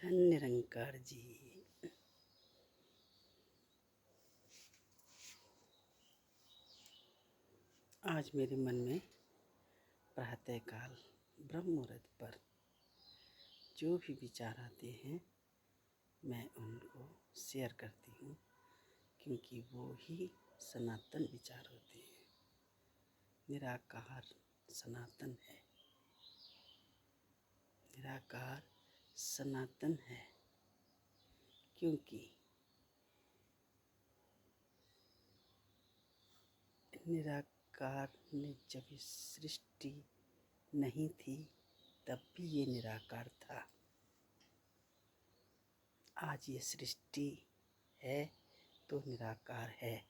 धन निरंकार जी। आज मेरे मन में प्रातःकाल ब्रह्म मुहूर्त पर जो भी विचार आते हैं मैं उनको शेयर करती हूँ, क्योंकि वो ही सनातन विचार होते हैं। निराकार सनातन है, निराकार सनातन है, क्योंकि निराकार ने जब इस सृष्टि नहीं थी तब भी ये निराकार था। आज ये सृष्टि है तो निराकार है,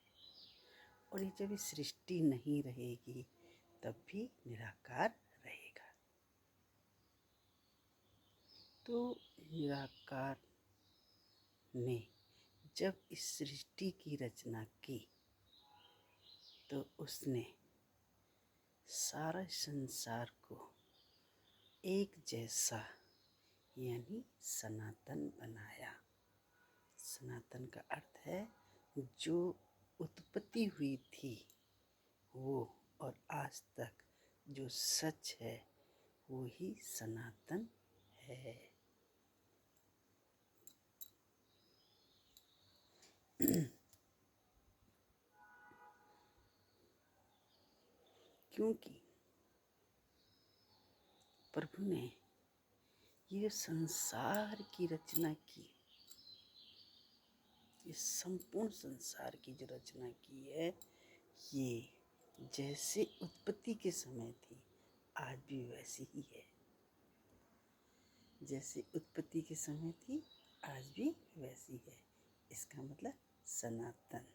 और ये जब इस सृष्टि नहीं रहेगी तब भी निराकार रहेगा। तो निराकार ने जब इस सृष्टि की रचना की तो उसने सारा संसार को एक जैसा यानी सनातन बनाया। सनातन का अर्थ है जो उत्पत्ति हुई थी वो, और आज तक जो सच है वो ही सनातन है। क्योंकि प्रभु ने ये संसार की रचना की, इस संपूर्ण संसार की जो रचना की है, ये जैसे उत्पत्ति के समय थी आज भी वैसी ही है। जैसे उत्पत्ति के समय थी आज भी वैसी है। इसका मतलब सनातन,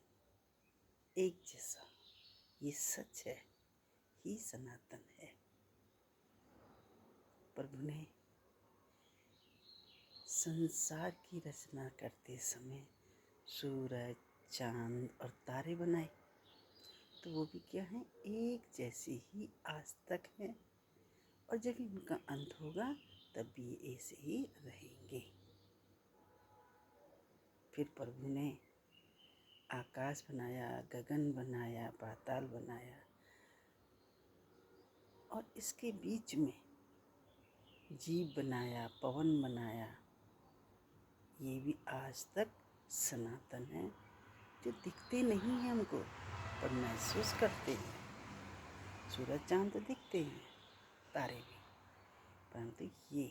एक जैसा, ये सच है ही सनातन है। प्रभु ने संसार की रचना करते समय सूरज, चांद और तारे बनाए, तो वो भी क्या है, एक जैसे ही आज तक है, और जब इनका अंत होगा तब भी ऐसे ही रहेंगे। फिर प्रभु ने आकाश बनाया, गगन बनाया, पाताल बनाया, और इसके बीच में जीव बनाया, पवन बनाया। ये भी आज तक सनातन है, जो दिखते नहीं हैं हमको पर महसूस करते हैं। सूरज चांद तो दिखते हैं, तारे भी, परंतु ये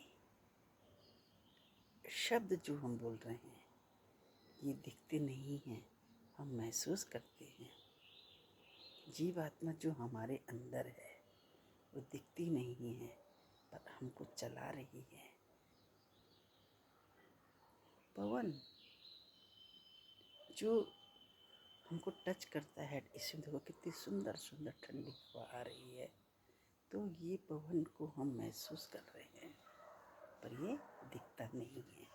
शब्द जो हम बोल रहे हैं ये दिखते नहीं हैं, हम महसूस करते हैं। जीवात्मा जो हमारे अंदर है वो दिखती नहीं है पर हमको चला रही है। पवन जो हमको टच करता है, इसमें देखो कितनी सुंदर सुंदर ठंडी हवा आ रही है, तो ये पवन को हम महसूस कर रहे हैं पर ये दिखता नहीं है।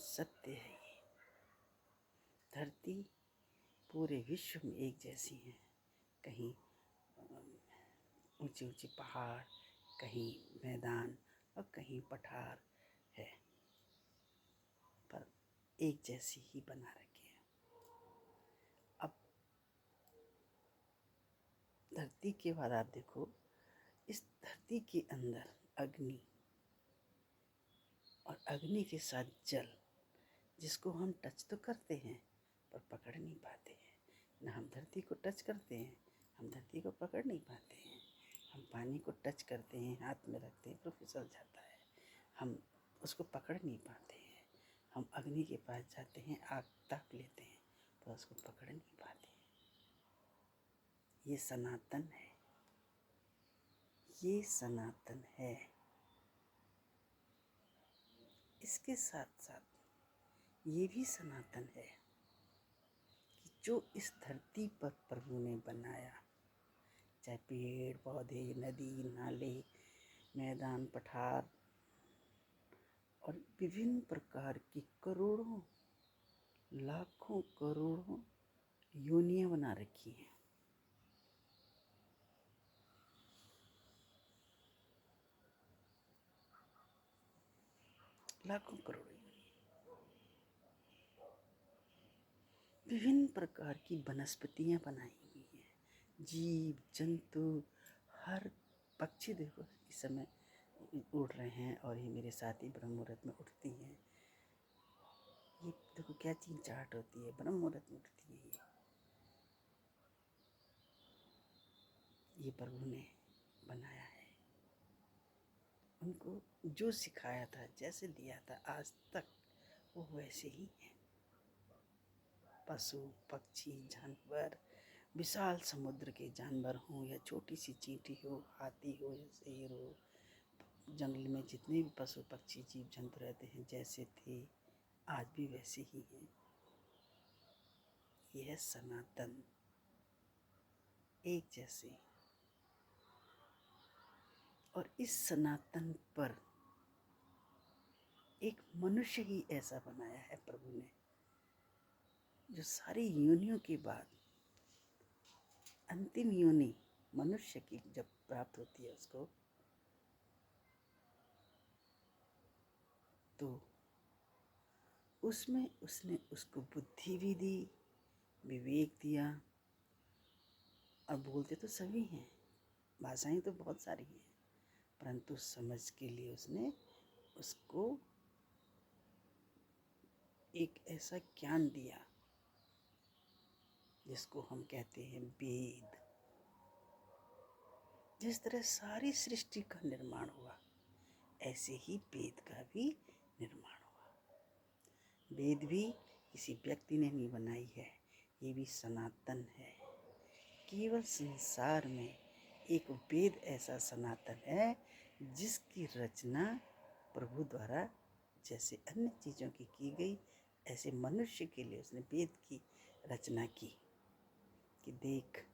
सत्य है ये। धरती पूरे विश्व में एक जैसी है, कहीं ऊंचे ऊंचे पहाड़, कहीं मैदान और कहीं पठार है, पर एक जैसी ही बना रखी है। अब धरती के बाद आप देखो, इस धरती के अंदर अग्नि, और अग्नि के साथ जल, जिसको हम टच तो करते हैं पर पकड़ नहीं पाते हैं। ना हम धरती को टच करते हैं, हम धरती को पकड़ नहीं पाते हैं। हम पानी को टच करते हैं, हाथ में रखते हैं तो फिसल जाता है, हम उसको पकड़ नहीं पाते हैं। हम अग्नि के पास जाते हैं, आग ताप लेते हैं पर उसको पकड़ नहीं पाते हैं। ये सनातन है, ये सनातन है। इसके साथ साथ ये भी सनातन है कि जो इस धरती पर प्रभु ने बनाया, चाहे पेड़ पौधे, नदी नाले, मैदान पठार और विभिन्न प्रकार की करोड़ों लाखों करोड़ों योनियां बना रखी हैं। लाखों करोड़ों योनि। विभिन्न प्रकार की वनस्पतियां बनाई हुई हैं, जीव जंतु, हर पक्षी देखो इस समय उड़ रहे हैं, और ये मेरे साथी ब्रह्म मुहूर्त में उठती हैं। ये देखो क्या चिंचाहट होती है, ब्रह्म मुहूर्त में उठती है। ये प्रभु ने बनाया है। उनको जो सिखाया था, जैसे दिया था, आज तक वो वैसे ही हैं। पशु पक्षी जानवर, विशाल समुद्र के जानवर हों या छोटी सी चींटी हो, हाथी हो या शेर हो, जंगल में जितने भी पशु पक्षी जीव जंतु रहते हैं, जैसे थे आज भी वैसे ही हैं। यह सनातन एक जैसे, और इस सनातन पर एक मनुष्य ही ऐसा बनाया है प्रभु ने, जो सारी योनियों के बाद अंतिम योनि मनुष्य की जब प्राप्त होती है उसको, तो उसमें उसने उसको बुद्धि भी दी, विवेक दिया। और बोलते तो सभी हैं, भाषाएं तो बहुत सारी हैं, परंतु समझ के लिए उसने उसको एक ऐसा ज्ञान दिया जिसको हम कहते हैं वेद। जिस तरह सारी सृष्टि का निर्माण हुआ, ऐसे ही वेद का भी निर्माण हुआ। वेद भी किसी व्यक्ति ने नहीं बनाई है, ये भी सनातन है। केवल संसार में एक वेद ऐसा सनातन है जिसकी रचना प्रभु द्वारा जैसे अन्य चीज़ों की गई, ऐसे मनुष्य के लिए उसने वेद की रचना की। कि देख,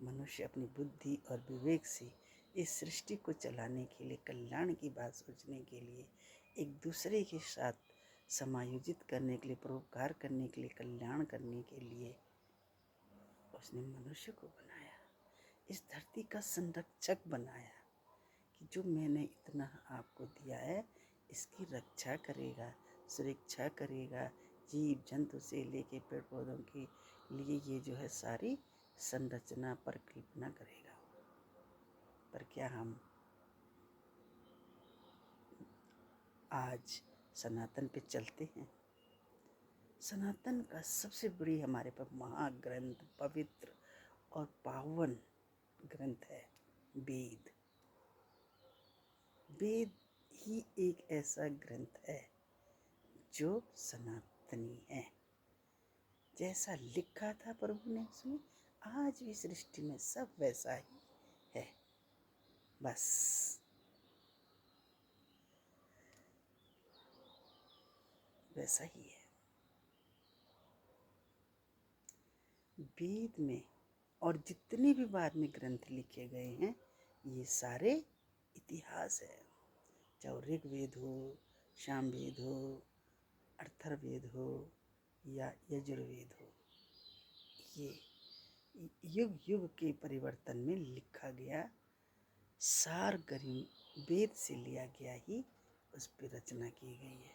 मनुष्य अपनी बुद्धि और विवेक से इस सृष्टि को चलाने के लिए, कल्याण की बात सोचने के लिए, एक दूसरे के साथ समायोजित करने के लिए, परोपकार करने के लिए, कल्याण करने के लिए उसने मनुष्य को बनाया। इस धरती का संरक्षक बनाया कि जो मैंने इतना आपको दिया है इसकी रक्षा करेगा, सुरक्षा करेगा, जीव जंतु से लेके पेड़ पौधों के लिए ये जो है सारी संरचना पर कल्पना करेगा। पर क्या हम आज सनातन पे चलते हैं? सनातन का सबसे बड़ी हमारे पर महाग्रंथ, पवित्र और पावन ग्रंथ है वेद। वेद ही एक ऐसा ग्रंथ है जो सनातनी है। जैसा लिखा था प्रभु ने उसमें, आज भी सृष्टि में सब वैसा ही है। बस वैसा ही है। वेद में और जितने भी बाद में ग्रंथ लिखे गए हैं, ये सारे इतिहास है। चाहे ऋग्वेद हो, सामवेद हो, अथर्ववेद हो या यजुर्वेद हो, ये युग युग के परिवर्तन में लिखा गया सार गरिम वेद से लिया गया ही उस पर रचना की गई है।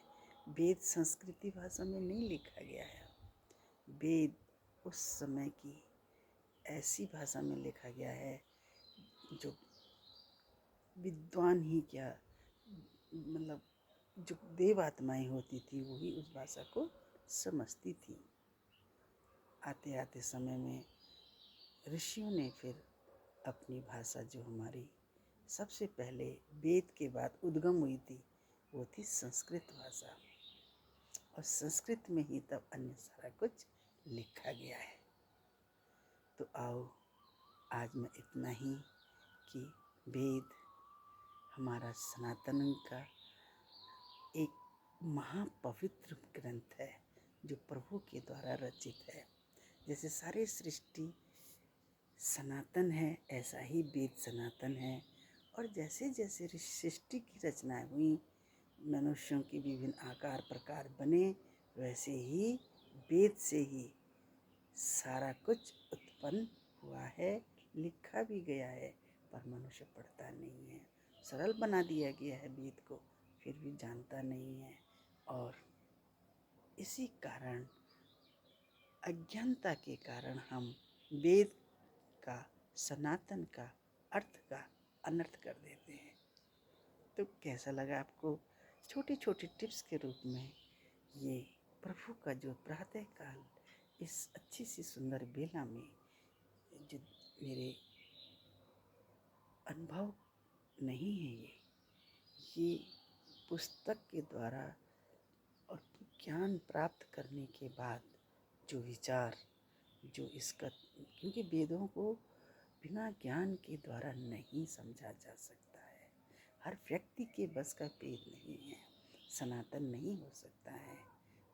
वेद संस्कृति भाषा में नहीं लिखा गया है। वेद उस समय की ऐसी भाषा में लिखा गया है जो विद्वान ही क्या, मतलब जो देव आत्माएं होती थी वही उस भाषा को समझती थी। आते आते समय में ऋषियों ने फिर अपनी भाषा, जो हमारी सबसे पहले वेद के बाद उद्गम हुई थी, वो थी संस्कृत भाषा, और संस्कृत में ही तब अन्य सारा कुछ लिखा गया है। तो आओ, आज मैं इतना ही कि वेद हमारा सनातन का एक महापवित्र ग्रंथ है जो प्रभु के द्वारा रचित है। जैसे सारी सृष्टि सनातन है, ऐसा ही वेद सनातन है। और जैसे जैसे सृष्टि की रचनाएं हुई, मनुष्यों की विभिन्न आकार प्रकार बने, वैसे ही वेद से ही सारा कुछ उत्पन्न हुआ है, लिखा भी गया है, पर मनुष्य पढ़ता नहीं है। सरल बना दिया गया है वेद को, फिर भी जानता नहीं है। और इसी कारण, अज्ञानता के कारण हम वेद का, सनातन का अर्थ का अनर्थ कर देते हैं। तो कैसा लगा आपको छोटी छोटी टिप्स के रूप में ये प्रभु का जो प्रातः काल इस अच्छी सी सुंदर बेला में जो मेरे अनुभव नहीं है, ये पुस्तक के द्वारा और ज्ञान प्राप्त करने के बाद जो विचार, जो इसका, क्योंकि वेदों को बिना ज्ञान के द्वारा नहीं समझा जा सकता है। हर व्यक्ति के बस का वेद नहीं है, सनातन नहीं हो सकता है।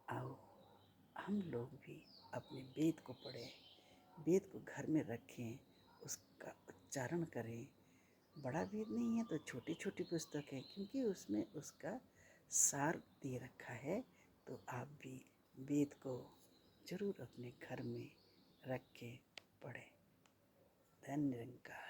आओ हम लोग भी अपने वेद को पढ़ें, वेद को घर में रखें, उसका उच्चारण करें। बड़ा वेद नहीं है तो छोटी छोटी पुस्तक है, क्योंकि उसमें उसका सार दे रखा है। तो आप भी वेद को जरूर अपने घर में रख के पढ़ें। धन्य निरंकार।